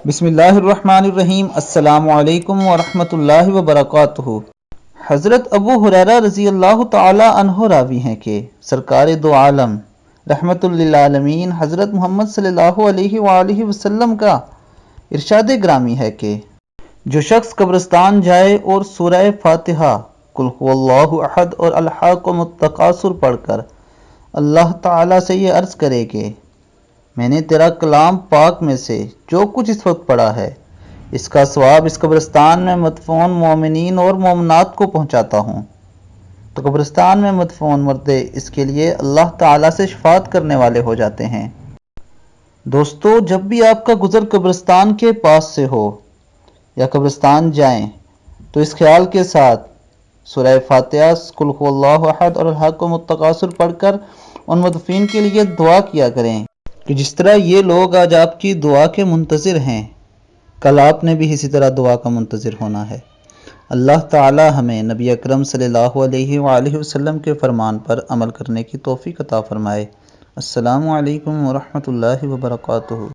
بسم اللہ الرحمن الرحیم۔ السلام علیکم ورحمۃ اللہ وبرکاتہ۔ حضرت ابو ہریرہ رضی اللہ تعالی عنہ راوی ہیں کہ سرکار دو عالم رحمت للعالمین حضرت محمد صلی اللہ علیہ وآلہ وسلم کا ارشاد گرامی ہے کہ جو شخص قبرستان جائے اور سورہ فاتحہ، قل هو اللہ احد اور الحاقم التکاثر پڑھ کر اللہ تعالیٰ سے یہ عرض کرے کہ میں نے تیرا کلام پاک میں سے جو کچھ اس وقت پڑھا ہے، اس کا ثواب اس قبرستان میں مدفون مومنین اور مومنات کو پہنچاتا ہوں، تو قبرستان میں مدفون مردے اس کے لیے اللہ تعالیٰ سے شفاعت کرنے والے ہو جاتے ہیں۔ دوستو، جب بھی آپ کا گزر قبرستان کے پاس سے ہو یا قبرستان جائیں تو اس خیال کے ساتھ سورہ فاتحہ، قل هو اللہ احد اور الحاقم التکاثر پڑھ کر ان مدفین کے لیے دعا کیا کریں کہ جس طرح یہ لوگ آج آپ کی دعا کے منتظر ہیں، کل آپ نے بھی اسی طرح دعا کا منتظر ہونا ہے۔ اللہ تعالی ہمیں نبی اکرم صلی اللہ علیہ وآلہ وسلم کے فرمان پر عمل کرنے کی توفیق عطا فرمائے۔ السلام علیکم ورحمۃ اللہ وبرکاتہ۔